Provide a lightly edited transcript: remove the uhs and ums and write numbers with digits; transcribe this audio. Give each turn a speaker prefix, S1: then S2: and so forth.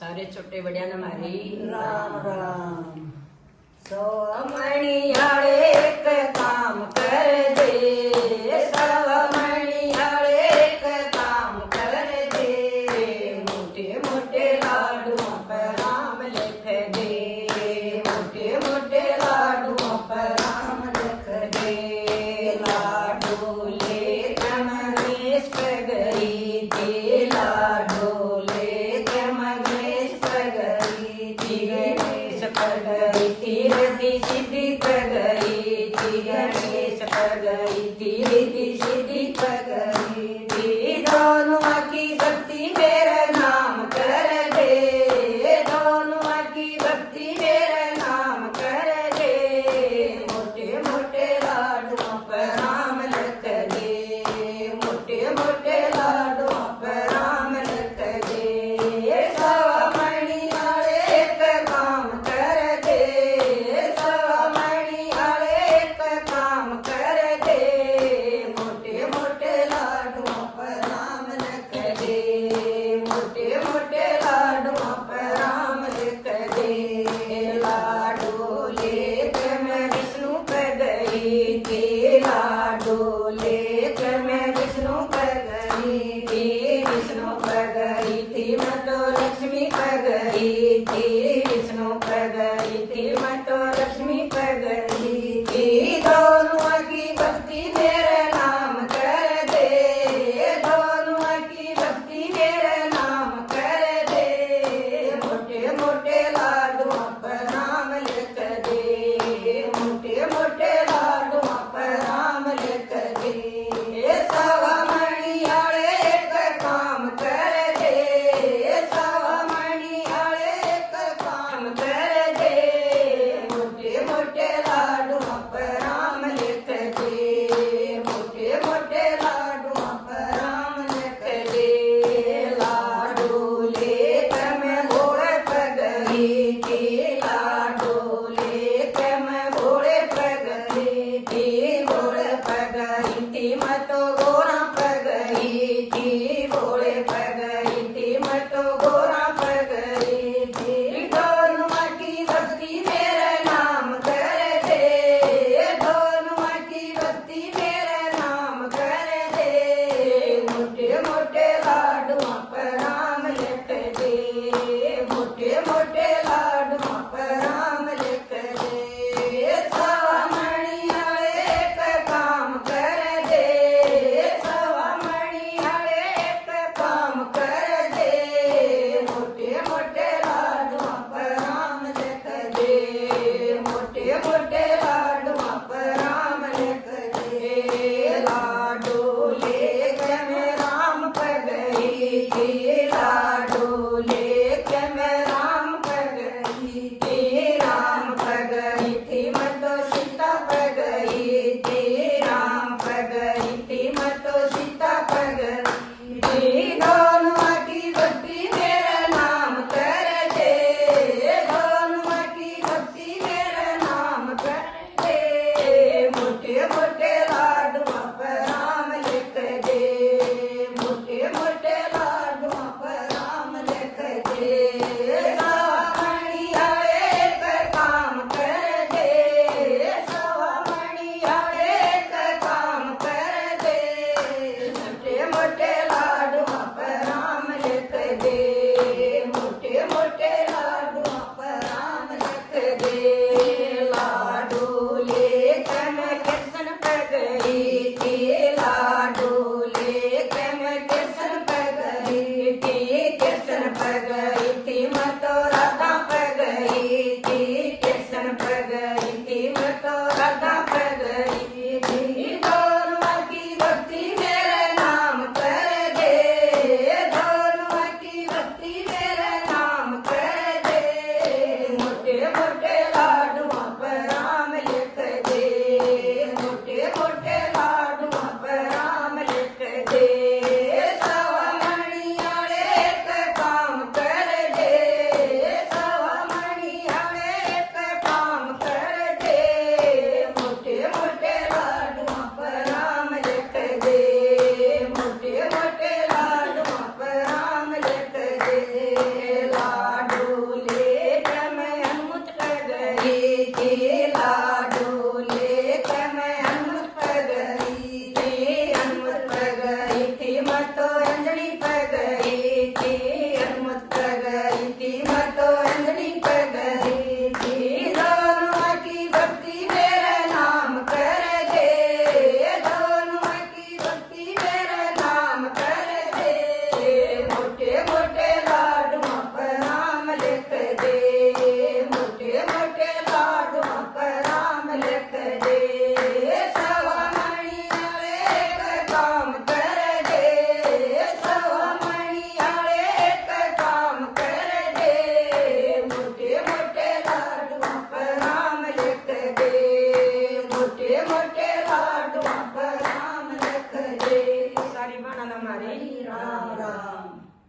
S1: सारे छोटे बड़िया ने मारी
S2: राम राम।
S1: मणियाळे एक काम कर दे, मणियाळे एक काम कर दे, मोठे मोठे लाडू पर राम लिख दे, मोठे मोठे लाडू पर राम लिख दे, लाडू ले मगेश पगरी दे, लाडू ले मगेश पगरी दे, गणेश पगरी तीर दी सिद्धि पगरी दी, गणेश पगरी तीर दी सिद्धि पगरी दी, दोनों की भक्ति मेरा नाम कर दे, दोनों की भक्ति मेरा नाम कर दे, मोटे मोटे लाडुओं पर राम लिख दे, मोटे मोटे लाडुओं पर राम लिख दे, सवा मणियाळे एक काम कर दे, सवा मणियाळे एक काम कर दे, मोटे मोटे लाडुओं पर राम लिख दे, मोटे मोटे लाडुओं पर राम लिख दे, लाडू लेकर मैं विष्णु पर गई थी, लाडू लेकर मैं विष्णु पर गई थी, विष्णु पर गई थी मैं तो लक्ष्मी पर गई थी, विष्णु पर गई थी मैं तो लक्ष्मी पर गई थी, दोनों की भक्ति मेरा नाम कर दे, दोनों की भक्ति मेरा नाम कर दे, मोटे मोटे लाडुओं पर नाम लिख दे, मोटे मोटे लाडुओं पर नाम लिख दे, सवा मणियाळे एक काम कर दे, सवा मणियाळे एक काम कर दे, मोटे मोटे लाडुओं पर नाम लिख दे, मोटे मोटे लाडुओं पर नाम लिख दे, लाडू लेकर मैं घोड़े पर गई थी, लाडू लेकर मैं घोड़े पर गई थी, घोड़े पर गई थी मैं तो घोड़ा पर गई थी, घोड़े पर गई थी मैं तो घोड़ा पर गई थी, दोनों की भक्ति मेरा नाम कर दे, दोनों की भक्ति मेरा नाम कर दे, मोटे मोटे लाडुओं पर नाम लिख दे, मोटे मोटे लाडुओं पर नाम लिख दे, सवा मणियाळे एक काम कर दे, सवा मणियाळे एक काम कर दे, मोटे मोटे लाडुओं पर नाम लिख दे, मोटे मोटे लाडुओं पर नाम लिख दे, लाडू लेकर मैं राम पर गई थी, लाडू लेकर मैं राम पर गई थी, राम पर गई थी मैं तो सीता पर गई थी, राम पर गई थी मैं तो सीता पर गई थी, दोनों की भक्ति मेरा नाम कर दे, दोनों की भक्ति मेरा नाम कर दे, मोटे मोटे लाडुओं पर नाम लिख दे, मोटे मोटे लाडुओं पर नाम लिख दे, सवा मणियाळे एक काम कर दे, सवा मणियाळे एक काम कर दे, मोटे मोटे लाडुओं पर नाम लिख दे, मोटे मोटे लाडुओं पर नाम लिख दे, लाडू लेकर मैं कृष्ण पर गई थी, लाडू लेकर मैं कृष्ण पर गई थी, कृष्ण पर गई थी